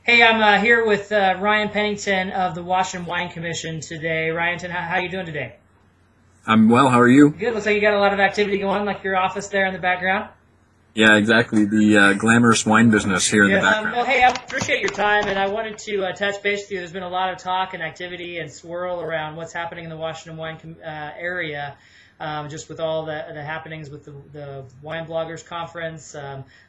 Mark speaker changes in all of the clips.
Speaker 1: Hey, I'm here with Ryan Pennington of the Washington Wine Commission today. Ryan, how you doing today?
Speaker 2: I'm well. How are you?
Speaker 1: Good. Looks like you got a lot of activity going, like your office there in the background.
Speaker 2: Yeah, exactly. The glamorous wine business here in the background.
Speaker 1: Well, hey, I appreciate your time, and I wanted to touch base with you. There's been a lot of talk and activity and swirl around what's happening in the Washington Wine area, just with all the happenings with the Wine Bloggers Conference.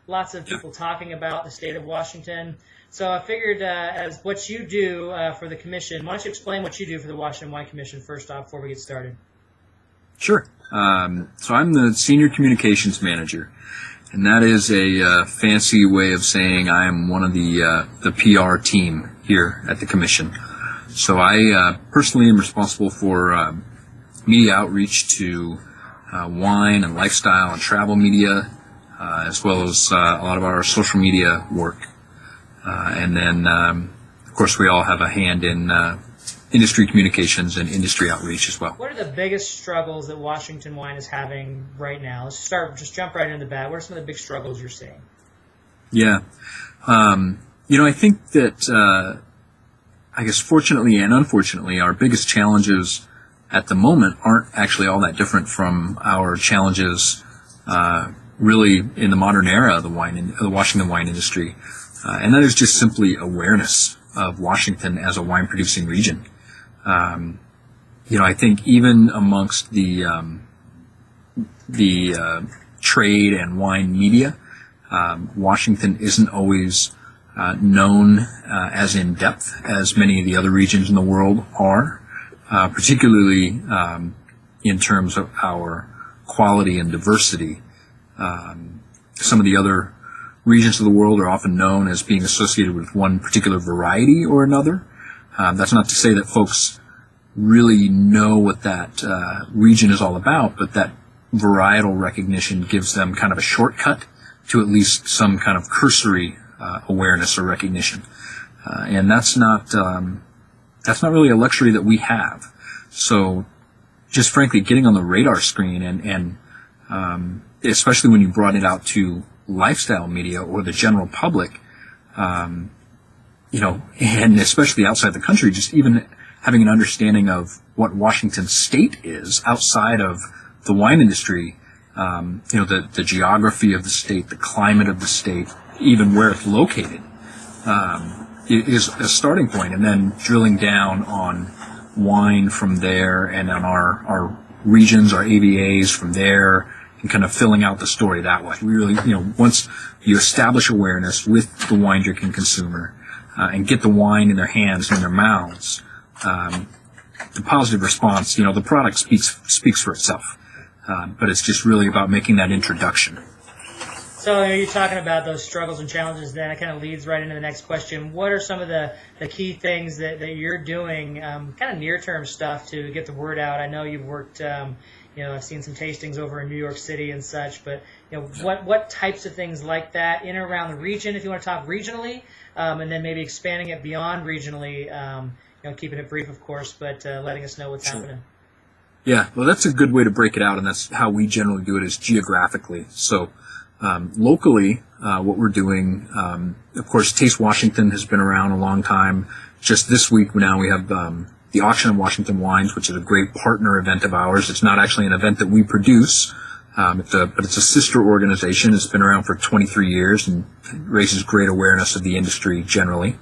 Speaker 1: Lots of people talking about the state of Washington. So I figured, as what you do for the commission, why don't you explain what you do for the Washington Wine Commission first off before we get started?
Speaker 2: Sure. So I'm the Senior Communications Manager, and that is a fancy way of saying I am one of the PR team here at the Commission. So I personally am responsible for media outreach to wine and lifestyle and travel media, as well as a lot of our social media work. And then, of course, we all have a hand in industry communications and industry outreach as well.
Speaker 1: What are the biggest struggles that Washington Wine is having right now? Let's just jump right into the bat. What are some of the big struggles you're seeing?
Speaker 2: Yeah. I think that, I guess fortunately and unfortunately, our biggest challenges at the moment aren't actually all that different from our challenges really in the modern era of the Washington wine industry. And that is just simply awareness of Washington as a wine-producing region. I think even amongst the trade and wine media, Washington isn't always known as in depth as many of the other regions in the world are, particularly in terms of our quality and diversity. Some of the other regions of the world are often known as being associated with one particular variety or another. That's not to say that folks really know what that region is all about, but that varietal recognition gives them kind of a shortcut to at least some kind of cursory awareness or recognition. And that's not really a luxury that we have. So just frankly, getting on the radar screen and especially when you brought it out to lifestyle media or the general public, and especially outside the country, just even having an understanding of what Washington state is outside of the wine industry, the geography of the state, the climate of the state, even where it's located, is a starting point. And then drilling down on wine from there and on our regions, our AVAs from there, and kind of filling out the story that way. We really, once you establish awareness with the wine drinking consumer and get the wine in their hands and in their mouths, the positive response, the product speaks for itself. But it's just really about making that introduction.
Speaker 1: So you're talking about those struggles and challenges, then it kind of leads right into the next question. What are some of the key things that you're doing, kind of near-term stuff to get the word out? I know you've worked, I've seen some tastings over in New York City and such, but what types of things like that in and around the region, if you want to talk regionally, and then maybe expanding it beyond regionally, keeping it brief, of course, but letting us know what's happening.
Speaker 2: Yeah, well, that's a good way to break it out, and that's how we generally do it, is geographically. So locally, what we're doing, of course, Taste Washington has been around a long time. Just this week now we have the Auction of Washington Wines, which is a great partner event of ours. It's not actually an event that we produce, but it's a sister organization. It's been around for 23 years and raises great awareness of the industry generally.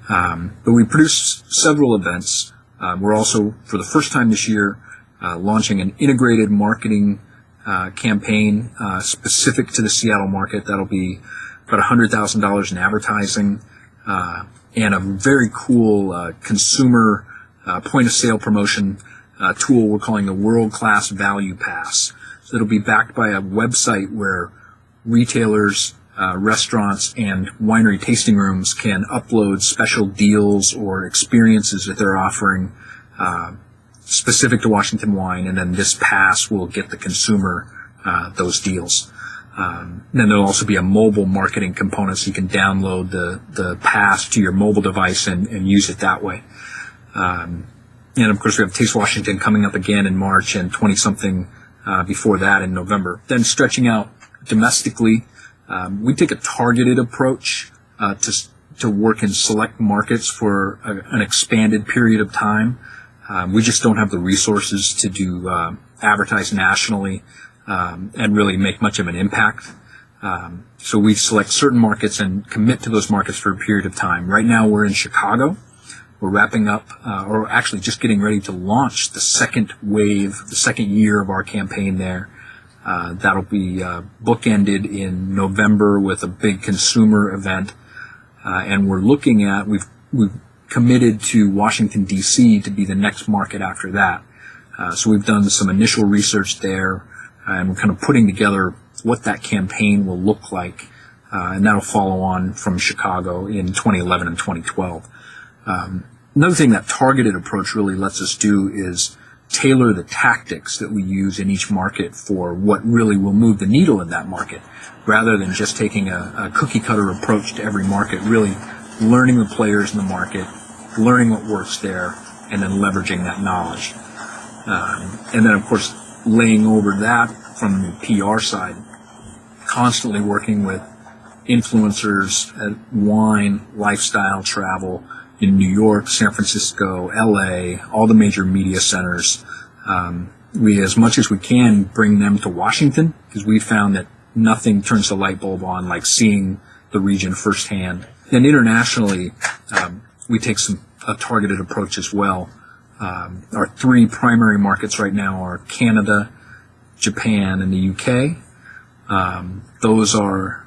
Speaker 2: But we produce several events. We're also, for the first time this year, launching an integrated marketing campaign specific to the Seattle market. That'll be about $100,000 in advertising and a very cool consumer point-of-sale promotion tool we're calling the World Class Value Pass. So it'll be backed by a website where retailers, restaurants, and winery tasting rooms can upload special deals or experiences that they're offering specific to Washington wine, and then this pass will get the consumer those deals. Then there'll also be a mobile marketing component, so you can download the pass to your mobile device and use it that way. And of course, we have Taste Washington coming up again in March, and 20-something before that in November. Then stretching out domestically, we take a targeted approach to to work in select markets for an expanded period of time. We just don't have the resources to do advertise nationally and really make much of an impact. So we select certain markets and commit to those markets for a period of time. Right now we're in Chicago. We're wrapping up, or actually just getting ready to launch the second wave, the second year of our campaign there. That'll be bookended in November with a big consumer event. And we're looking at, we've committed to Washington, D.C. to be the next market after that. So we've done some initial research there, and we're kind of putting together what that campaign will look like. And that'll follow on from Chicago in 2011 and 2012. Another thing that targeted approach really lets us do is tailor the tactics that we use in each market for what really will move the needle in that market, rather than just taking a cookie-cutter approach to every market, really learning the players in the market, learning what works there, and then leveraging that knowledge. And then, of course, laying over that from the PR side, constantly working with influencers at wine, lifestyle, travel, in New York, San Francisco, LA, all the major media centers. We, as much as we can, bring them to Washington, because we found that nothing turns the light bulb on like seeing the region firsthand. And internationally, we take a targeted approach as well. Our three primary markets right now are Canada, Japan, and the UK. Those are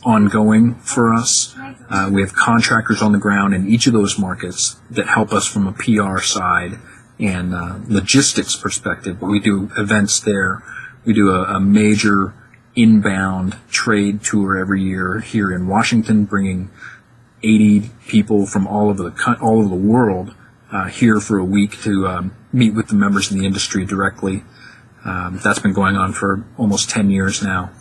Speaker 2: ongoing for us. We have contractors on the ground in each of those markets that help us from a PR side and logistics perspective. But we do events there. We do a major inbound trade tour every year here in Washington, bringing 80 people from all over the world here for a week to meet with the members in the industry directly. That's been going on for almost 10 years now.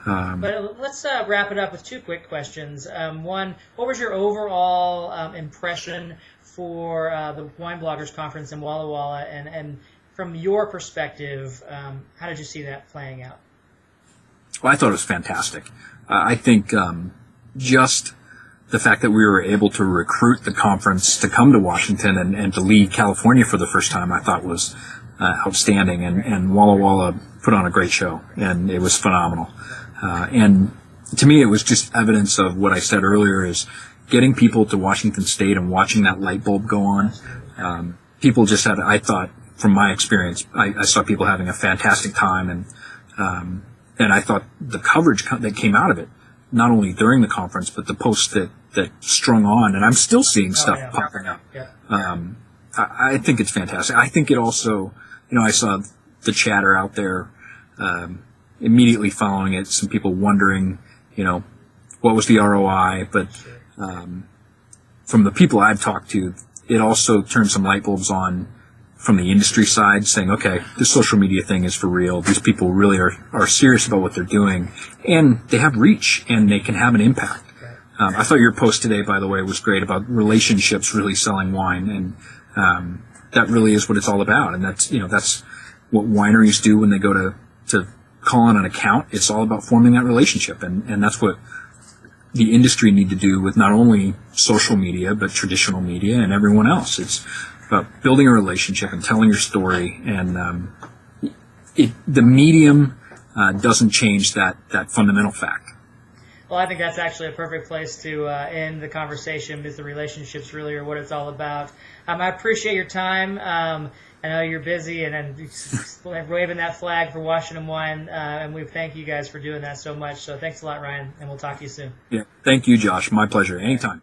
Speaker 1: But let's wrap it up with two quick questions. One, what was your overall impression for the Wine Bloggers Conference in Walla Walla? And from your perspective, how did you see that playing out?
Speaker 2: Well, I thought it was fantastic. I think just the fact that we were able to recruit the conference to come to Washington and to lead California for the first time, I thought was outstanding. And Walla Walla put on a great show, and it was phenomenal. And to me, it was just evidence of what I said earlier, is getting people to Washington State and watching that light bulb go on. People just had, I thought, from my experience, I saw people having a fantastic time, and I thought the coverage that came out of it, not only during the conference, but the posts that strung on, and I'm still seeing stuff popping up. Yeah. I think it's fantastic. I think it also, I saw the chatter out there, immediately following it, some people wondering, what was the ROI, but from the people I've talked to, it also turned some light bulbs on from the industry side, saying, okay, this social media thing is for real. These people really are serious about what they're doing, and they have reach, and they can have an impact. I thought your post today, by the way, was great about relationships really selling wine, and that really is what it's all about. And that's what wineries do when they go to call on an account. It's all about forming that relationship, and that's what the industry need to do with not only social media, but traditional media and everyone else. It's about building a relationship and telling your story, and the medium doesn't change that fundamental fact.
Speaker 1: Well, I think that's actually a perfect place to end the conversation, because the relationships really are what it's all about. I appreciate your time. I know you're busy and waving that flag for Washington Wine, and we thank you guys for doing that so much. So thanks a lot, Ryan, and we'll talk to you soon.
Speaker 2: Yeah, thank you, Josh. My pleasure. Anytime.